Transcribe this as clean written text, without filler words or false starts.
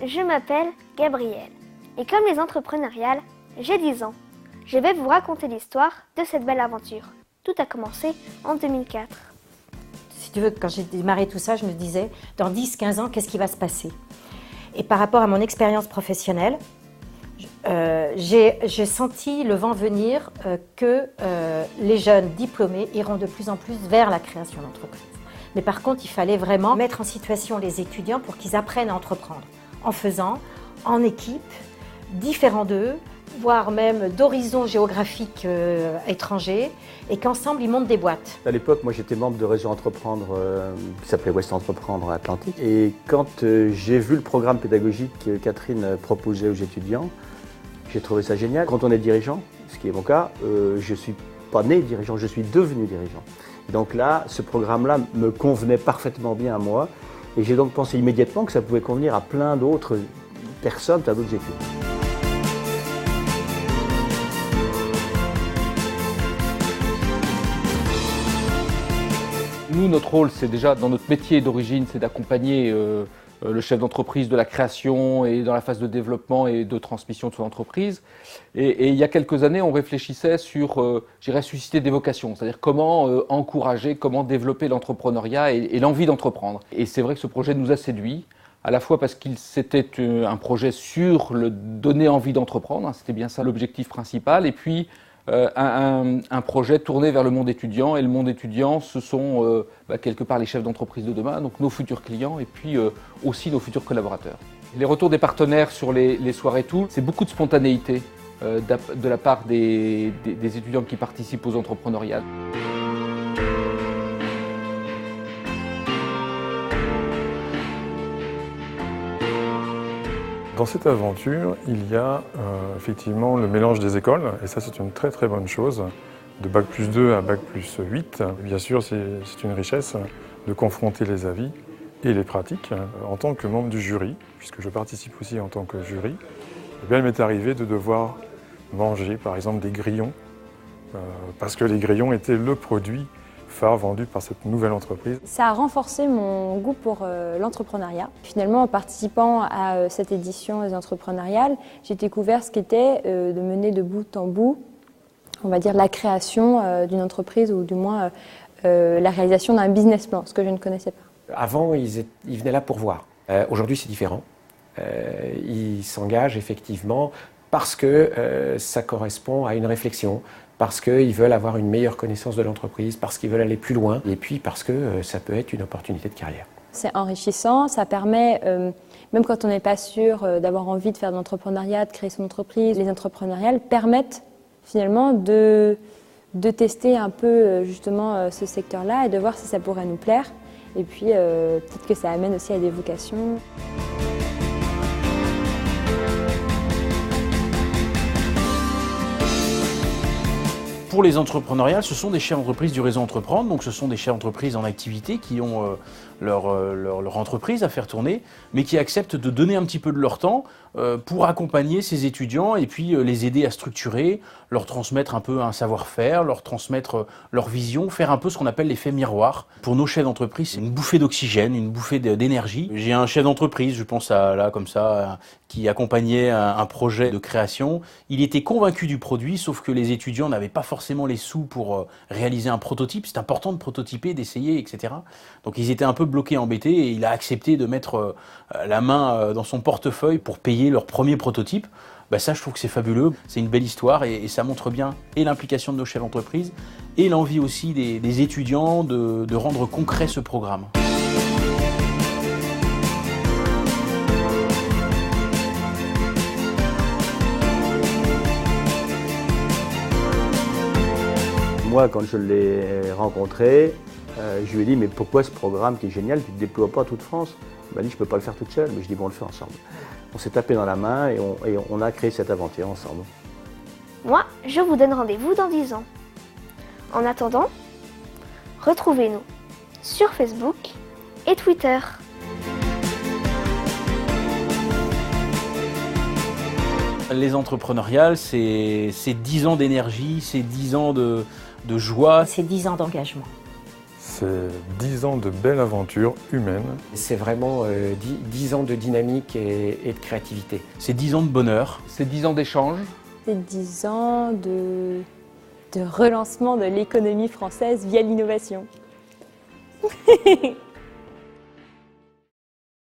je m'appelle Gabrielle et comme les entrepreneuriales, j'ai 10 ans. Je vais vous raconter l'histoire de cette belle aventure. Tout a commencé en 2004. Si tu veux, quand j'ai démarré tout ça, je me disais, dans 10-15 ans, qu'est-ce qui va se passer? Et par rapport à mon expérience professionnelle, j'ai senti le vent venir que les jeunes diplômés iront de plus en plus vers la création d'entreprises. Mais par contre, il fallait vraiment mettre en situation les étudiants pour qu'ils apprennent à entreprendre, en faisant, en équipe, différents d'eux, voire même d'horizons géographiques étrangers, et qu'ensemble, ils montent des boîtes. À l'époque, moi, j'étais membre de Réseau Entreprendre, qui s'appelait Ouest Entreprendre Atlantique. Et quand j'ai vu le programme pédagogique que Catherine proposait aux étudiants, j'ai trouvé ça génial. Quand on est dirigeant, ce qui est mon cas, je ne suis pas né dirigeant, je suis devenu dirigeant. Et donc là, ce programme-là me convenait parfaitement bien à moi. Et j'ai donc pensé immédiatement que ça pouvait convenir à plein d'autres personnes, à d'autres études. Nous, notre rôle, c'est déjà, dans notre métier d'origine, c'est d'accompagner le chef d'entreprise de la création et dans la phase de développement et de transmission de son entreprise. Et il y a quelques années, on réfléchissait sur, susciter des vocations, c'est-à-dire comment encourager, comment développer l'entrepreneuriat et l'envie d'entreprendre. Et c'est vrai que ce projet nous a séduits, à la fois parce qu'il c'était un projet sur le donner envie d'entreprendre, hein, c'était bien ça l'objectif principal, et puis un projet tourné vers le monde étudiant, et le monde étudiant, ce sont quelque part les chefs d'entreprise de demain, donc nos futurs clients et puis aussi nos futurs collaborateurs. Les retours des partenaires sur les soirées Tool, c'est beaucoup de spontanéité de la part des étudiants qui participent aux entrepreneuriales. Dans cette aventure, il y a effectivement le mélange des écoles, et ça c'est une très très bonne chose, de Bac+2 à Bac+8. Bien sûr, c'est une richesse de confronter les avis et les pratiques. En tant que membre du jury, puisque je participe aussi en tant que jury, eh bien, il m'est arrivé de devoir manger par exemple des grillons, parce que les grillons étaient le produit phare vendu par cette nouvelle entreprise. Ça a renforcé mon goût pour l'entrepreneuriat. Finalement, en participant à cette édition des entrepreneuriales, j'ai découvert ce qu'était de mener de bout en bout, on va dire, la création d'une entreprise ou du moins la réalisation d'un business plan, ce que je ne connaissais pas. Avant, ils venaient là pour voir. Aujourd'hui, c'est différent. Ils s'engagent effectivement parce que ça correspond à une réflexion, parce qu'ils veulent avoir une meilleure connaissance de l'entreprise, parce qu'ils veulent aller plus loin, et puis parce que ça peut être une opportunité de carrière. C'est enrichissant, ça permet, même quand on n'est pas sûr d'avoir envie de faire de l'entrepreneuriat, de créer son entreprise, les entrepreneuriales permettent finalement de tester un peu justement ce secteur-là et de voir si ça pourrait nous plaire. Et puis peut-être que ça amène aussi à des vocations. Pour les entrepreneuriales, ce sont des chefs d'entreprise du réseau Entreprendre, donc ce sont des chefs d'entreprise en activité qui ont leur entreprise à faire tourner, mais qui acceptent de donner un petit peu de leur temps pour accompagner ces étudiants et puis les aider à structurer, leur transmettre un peu un savoir-faire, leur transmettre leur vision, faire un peu ce qu'on appelle l'effet miroir. Pour nos chefs d'entreprise, c'est une bouffée d'oxygène, une bouffée d'énergie. J'ai un chef d'entreprise, je pense à là comme ça, qui accompagnait un projet de création. Il était convaincu du produit, sauf que les étudiants n'avaient pas forcément les sous pour réaliser un prototype. C'est important de prototyper, d'essayer, etc. Donc ils étaient un peu bloqués, embêtés, et il a accepté de mettre la main dans son portefeuille pour payer leur premier prototype. Ça, je trouve que c'est fabuleux. C'est une belle histoire et ça montre bien et l'implication de nos chefs d'entreprise et l'envie aussi des étudiants de rendre concret ce programme. Moi, quand je l'ai rencontré, je lui ai dit « Mais pourquoi ce programme qui est génial, tu ne le déploies pas à toute France ?» Il m'a dit « Je ne peux pas le faire toute seule. » Mais je dis « Bon, on le fait ensemble. » On s'est tapé dans la main et on a créé cette aventure ensemble. Moi, je vous donne rendez-vous dans 10 ans. En attendant, retrouvez-nous sur Facebook et Twitter. Les entrepreneuriales, c'est 10 ans d'énergie, c'est 10 ans de joie. C'est 10 ans d'engagement. C'est 10 ans de belle aventure humaine. C'est vraiment 10 ans de dynamique et de créativité. C'est 10 ans de bonheur. C'est 10 ans d'échanges. C'est 10 ans de relancement de l'économie française via l'innovation.